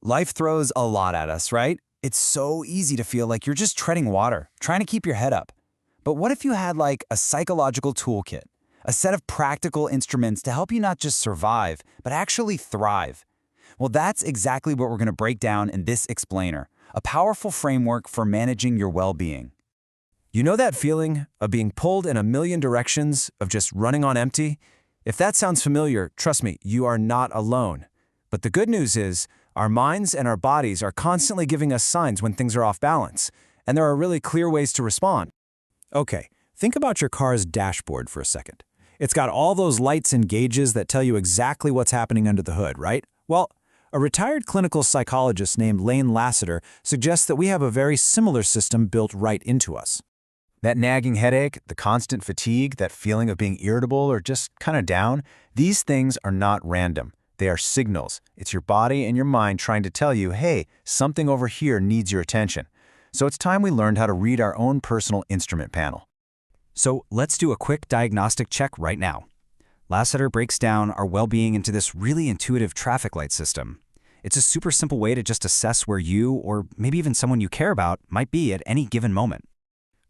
Life throws a lot at us, right? It's so easy to feel like you're just treading water, trying to keep your head up. But what if you had like a psychological toolkit, a set of practical instruments to help you not just survive, but actually thrive? Well, that's exactly what we're going to break down in this explainer, a powerful framework for managing your well-being. You know that feeling of being pulled in a million directions, of just running on empty? If that sounds familiar, trust me, you are not alone. But the good news is, our minds and our bodies are constantly giving us signs when things are off balance, and there are really clear ways to respond. Okay, think about your car's dashboard for a second. It's got all those lights and gauges that tell you exactly what's happening under the hood, right? Well, a retired clinical psychologist named Lane Lasater suggests that we have a very similar system built right into us. That nagging headache, the constant fatigue, that feeling of being irritable or just kind of down, these things are not random. They are signals. It's your body and your mind trying to tell you, hey, something over here needs your attention. So it's time we learned how to read our own personal instrument panel. So let's do a quick diagnostic check right now. Lasater breaks down our well-being into this really intuitive traffic light system. It's a super simple way to just assess where you, or maybe even someone you care about, might be at any given moment.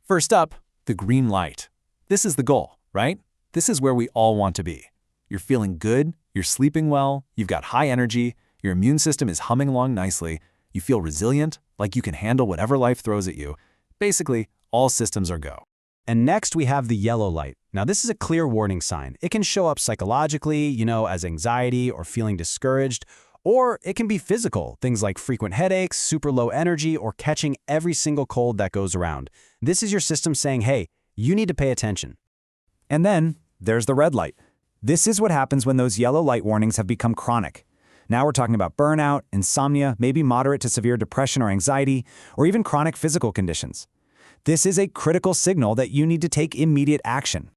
First up, the green light. This is the goal, right? This is where we all want to be. You're feeling good, you're sleeping well, you've got high energy, your immune system is humming along nicely, you feel resilient, like you can handle whatever life throws at you. Basically, all systems are go. And next we have the yellow light. Now this is a clear warning sign. It can show up psychologically, as anxiety or feeling discouraged, or it can be physical, things like frequent headaches, super low energy, or catching every single cold that goes around. This is your system saying, hey, you need to pay attention. And then there's the red light. This is what happens when those yellow light warnings have become chronic. Now we're talking about burnout, insomnia, maybe moderate to severe depression or anxiety, or even chronic physical conditions. This is a critical signal that you need to take immediate action.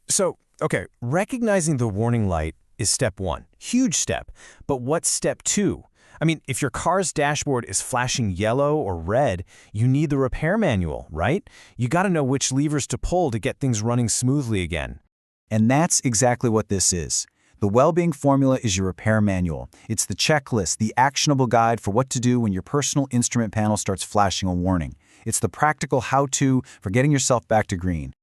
So, okay, recognizing the warning light is step one. Huge step. But what's step two? I mean, if your car's dashboard is flashing yellow or red, you need the repair manual, right? You got to know which levers to pull to get things running smoothly again. And that's exactly what this is. The well-being formula is your repair manual. It's the checklist, the actionable guide for what to do when your personal instrument panel starts flashing a warning. It's the practical how-to for getting yourself back to green.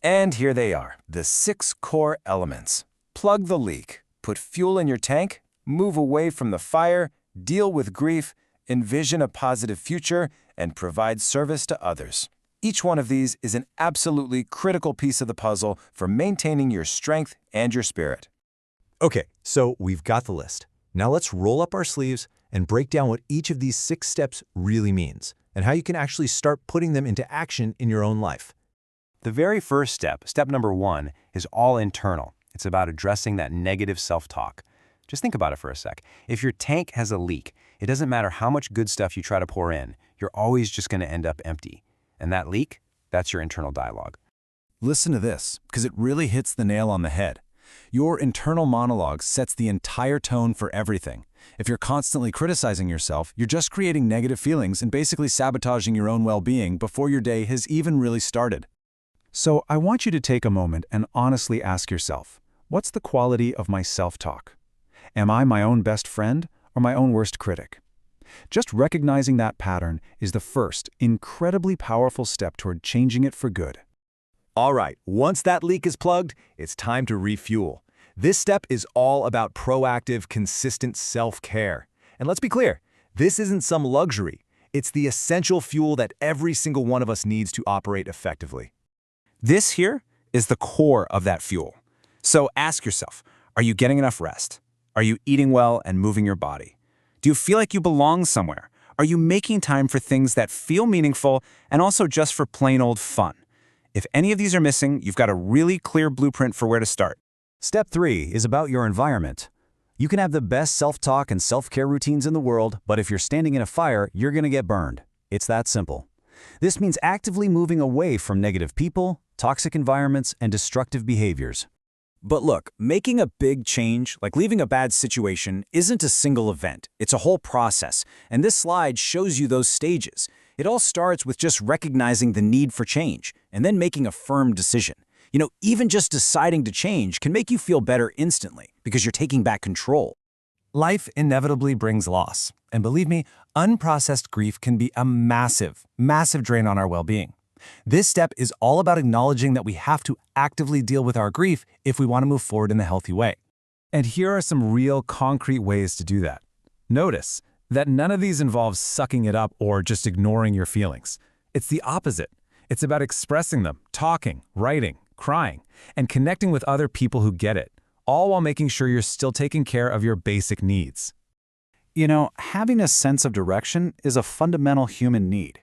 And here they are, the 6 core elements. Plug the leak, put fuel in your tank, move away from the fire, deal with grief, envision a positive future, and provide service to others. Each one of these is an absolutely critical piece of the puzzle for maintaining your strength and your spirit. Okay, so we've got the list. Now let's roll up our sleeves and break down what each of these 6 steps really means and how you can actually start putting them into action in your own life. The very first step, step number 1, is all internal. It's about addressing that negative self-talk. Just think about it for a sec. If your tank has a leak, it doesn't matter how much good stuff you try to pour in, you're always just going to end up empty. And that leak, that's your internal dialogue. Listen to this, because it really hits the nail on the head. Your internal monologue sets the entire tone for everything. If you're constantly criticizing yourself, you're just creating negative feelings and basically sabotaging your own well-being before your day has even really started. So I want you to take a moment and honestly ask yourself, what's the quality of my self-talk? Am I my own best friend or my own worst critic? Just recognizing that pattern is the first, incredibly powerful step toward changing it for good. All right, once that leak is plugged, it's time to refuel. This step is all about proactive, consistent self-care. And let's be clear, this isn't some luxury. It's the essential fuel that every single one of us needs to operate effectively. This here is the core of that fuel. So ask yourself, are you getting enough rest? Are you eating well and moving your body? Do you feel like you belong somewhere? Are you making time for things that feel meaningful and also just for plain old fun? If any of these are missing, you've got a really clear blueprint for where to start. Step 3 is about your environment. You can have the best self-talk and self-care routines in the world, but if you're standing in a fire, you're going to get burned. It's that simple. This means actively moving away from negative people, toxic environments, and destructive behaviors. But look, making a big change, like leaving a bad situation, isn't a single event. It's a whole process, and this slide shows you those stages. It all starts with just recognizing the need for change, and then making a firm decision. Even just deciding to change can make you feel better instantly, because you're taking back control. Life inevitably brings loss, and believe me, unprocessed grief can be a massive, massive drain on our well-being. This step is all about acknowledging that we have to actively deal with our grief if we want to move forward in a healthy way. And here are some real concrete ways to do that. Notice that none of these involves sucking it up or just ignoring your feelings. It's the opposite. It's about expressing them, talking, writing, crying, and connecting with other people who get it, all while making sure you're still taking care of your basic needs. You know, having a sense of direction is a fundamental human need.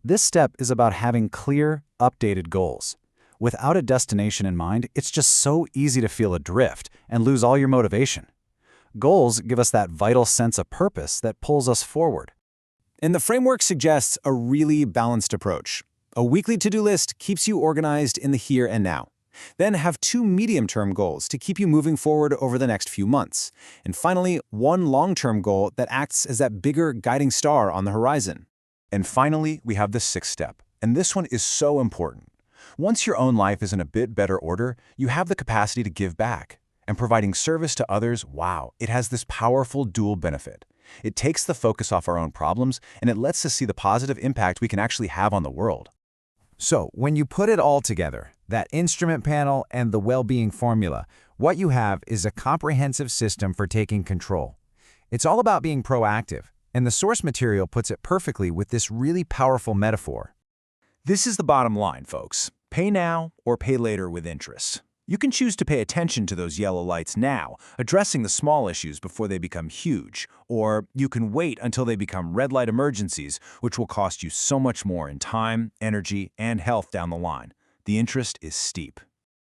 This step is about having clear, updated goals. Without a destination in mind, it's just so easy to feel adrift and lose all your motivation. Goals give us that vital sense of purpose that pulls us forward. And the framework suggests a really balanced approach. A weekly to-do list keeps you organized in the here and now. Then have 2 medium-term goals to keep you moving forward over the next few months. And finally, 1 long-term goal that acts as that bigger guiding star on the horizon. And finally, we have the 6th step, and this one is so important. Once your own life is in a bit better order, you have the capacity to give back. And providing service to others, wow, it has this powerful dual benefit. It takes the focus off our own problems, and it lets us see the positive impact we can actually have on the world. So, when you put it all together, that instrument panel and the well-being formula, what you have is a comprehensive system for taking control. It's all about being proactive, and the source material puts it perfectly with this really powerful metaphor. This is the bottom line, folks. Pay now or pay later with interest. You can choose to pay attention to those yellow lights now, addressing the small issues before they become huge, or you can wait until they become red light emergencies, which will cost you so much more in time, energy, and health down the line. The interest is steep.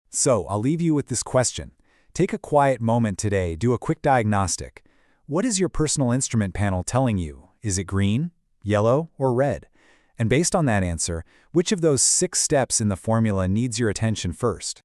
So, I'll leave you with this question. Take a quiet moment today, do a quick diagnostic. What is your personal instrument panel telling you? Is it green, yellow, or red? And based on that answer, which of those 6 steps in the formula needs your attention first?